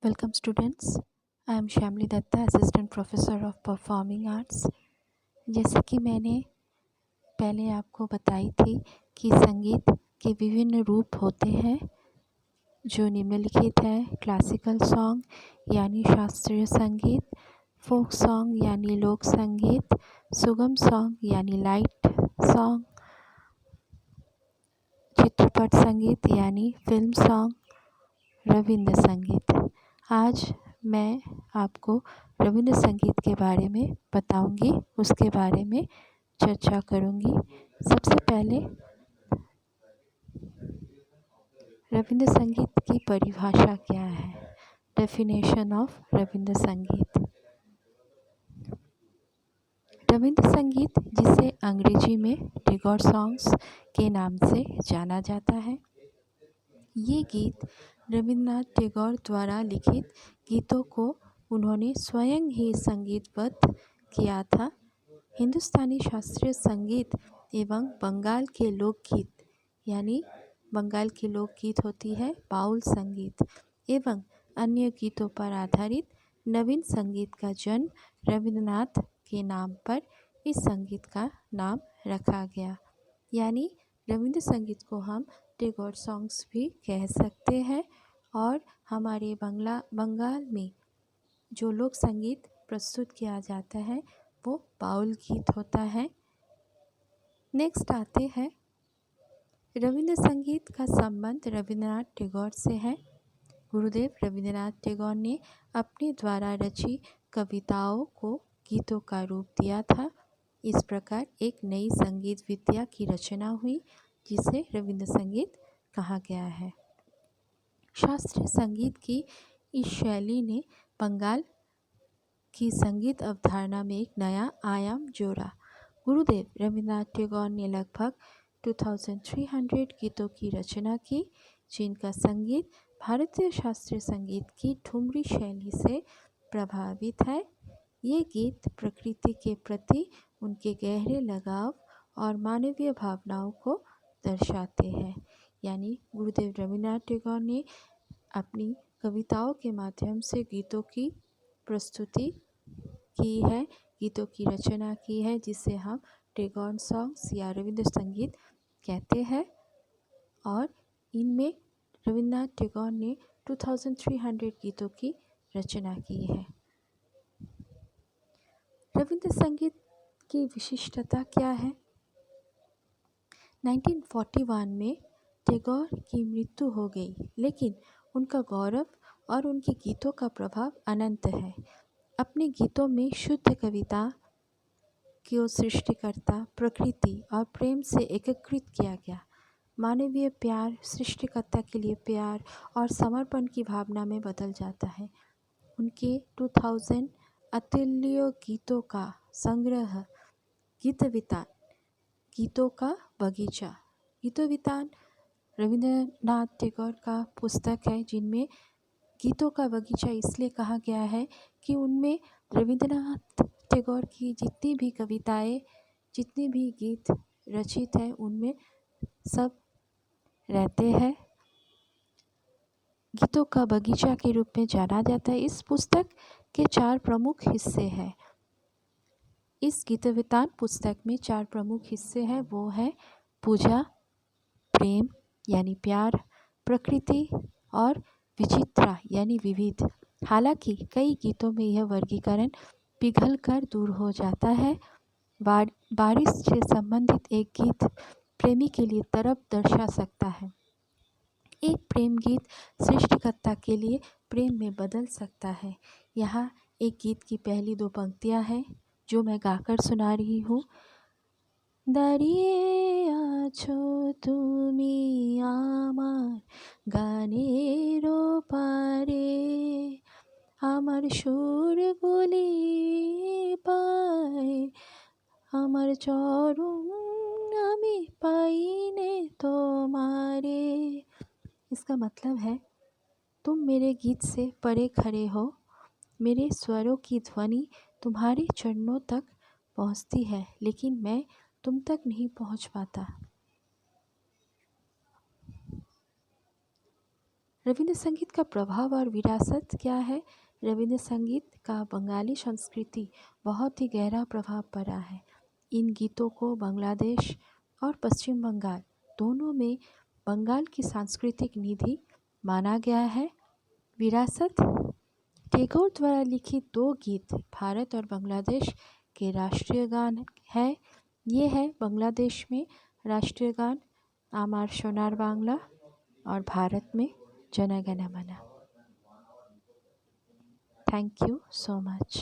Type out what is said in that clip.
Welcome students. I am Shamli Datta, Assistant Professor of Performing Arts. जैसे कि मैंने पहले आपको बताई थी कि संगीत के विभिन्न रूप होते हैं जो निम्नलिखित है। क्लासिकल सॉन्ग यानी शास्त्रीय संगीत, फोक सॉन्ग यानी लोक संगीत, सुगम सॉन्ग यानी लाइट सॉन्ग, चित्रपट संगीत यानी फिल्म सॉन्ग, रविंद्र संगीत। आज मैं आपको रविंद्र संगीत के बारे में बताऊंगी, उसके बारे में चर्चा करूंगी। सबसे पहले रविंद्र संगीत की परिभाषा क्या है? डेफिनेशन ऑफ रविंद्र संगीत। रविंद्र संगीत, जिसे अंग्रेजी में टैगोर सॉन्ग्स के नाम से जाना जाता है, ये गीत रविन्द्रनाथ टैगोर द्वारा लिखित गीतों को उन्होंने स्वयं ही संगीतबद्ध किया था। हिंदुस्तानी शास्त्रीय संगीत एवं बंगाल के लोकगीत यानी बंगाल की लोकगीत होती है बाउल संगीत एवं अन्य गीतों पर आधारित नवीन संगीत का जन्म रविन्द्रनाथ के नाम पर इस संगीत का नाम रखा गया। यानी रविंद्र संगीत को हम टैगोर सॉन्ग्स भी कह सकते हैं। और हमारे बंगाल में जो लोक संगीत प्रस्तुत किया जाता है वो बाउल गीत होता है। नेक्स्ट आते हैं, रविंद्र संगीत का संबंध रविन्द्रनाथ टैगोर से है। गुरुदेव रविन्द्रनाथ टैगोर ने अपने द्वारा रची कविताओं को गीतों का रूप दिया था। इस प्रकार एक नई संगीत विद्या की रचना हुई जिसे रविंद्र संगीत कहा गया है। शास्त्रीय संगीत की इस शैली ने बंगाल की संगीत अवधारणा में एक नया आयाम जोड़ा। गुरुदेव रविन्द्रनाथ टैगोर ने लगभग 2300 गीतों की रचना की, जिनका संगीत भारतीय शास्त्रीय संगीत की ठुमरी शैली से प्रभावित है। ये गीत प्रकृति के प्रति उनके गहरे लगाव और मानवीय भावनाओं को दर्शाते हैं। यानी गुरुदेव रविन्द्रनाथ टैगोर ने अपनी कविताओं के माध्यम से गीतों की प्रस्तुति की है, गीतों की रचना की है, जिसे हम टैगोर सॉन्ग्स या रविंद्र संगीत कहते हैं। और इनमें रविन्द्रनाथ टैगोर ने 2300 गीतों की रचना की है। रविंद्र संगीत की विशिष्टता क्या है? 1941 में टैगोर की मृत्यु हो गई, लेकिन उनका गौरव और उनके गीतों का प्रभाव अनंत है। अपने गीतों में शुद्ध कविता को सृष्टिकर्ता, प्रकृति और प्रेम से एकीकृत किया गया। मानवीय प्यार सृष्टिकर्ता के लिए प्यार और समर्पण की भावना में बदल जाता है। उनके 2000 अतुल्य गीतों का संग्रह गीतवितान, गीतों का बगीचा। गीतवितान रविन्द्रनाथ टैगोर का पुस्तक है, जिनमें गीतों का बगीचा इसलिए कहा गया है कि उनमें रविन्द्रनाथ टैगोर की जितनी भी कविताएं, जितने भी गीत रचित हैं, उनमें सब रहते हैं। गीतों का बगीचा के रूप में जाना जाता है। इस पुस्तक के 4 प्रमुख हिस्से हैं। इस गीतवितान पुस्तक में 4 प्रमुख हिस्से हैं। वो है पूजा, प्रेम यानी प्यार, प्रकृति और विचित्रा यानी विविध। हालांकि कई गीतों में यह वर्गीकरण पिघल कर दूर हो जाता है। बारिश से संबंधित एक गीत प्रेमी के लिए तरफ दर्शा सकता है। एक प्रेम गीत सृष्टिकर्ता के लिए प्रेम में बदल सकता है। यहाँ एक गीत की पहली 2 पंक्तियाँ हैं जो मैं गाकर सुना रही हूँ। দাঁড়িয়ে আছো তুমি আমার গানের পারে, আমার সুরগুলি পায় আমার চরণ আমি পাইने তোমাरे। इसका मतलब है, तुम मेरे गीत से परे खड़े हो, मेरे स्वरों की ध्वनि तुम्हारे चरणों तक पहुँचती है, लेकिन मैं तुम तक नहीं पहुँच पाता। रवींद्र संगीत का प्रभाव और विरासत क्या है? रवींद्र संगीत का बंगाली संस्कृति बहुत ही गहरा प्रभाव पड़ा है। इन गीतों को बांग्लादेश और पश्चिम बंगाल दोनों में बंगाल की सांस्कृतिक निधि माना गया है। विरासत, टैगोर द्वारा लिखित 2 गीत भारत और बांग्लादेश के राष्ट्रीय गान है। ये है बांग्लादेश में राष्ट्रीय गान आमार सोनार बांग्ला और भारत में जन गण मन। Thank you so much.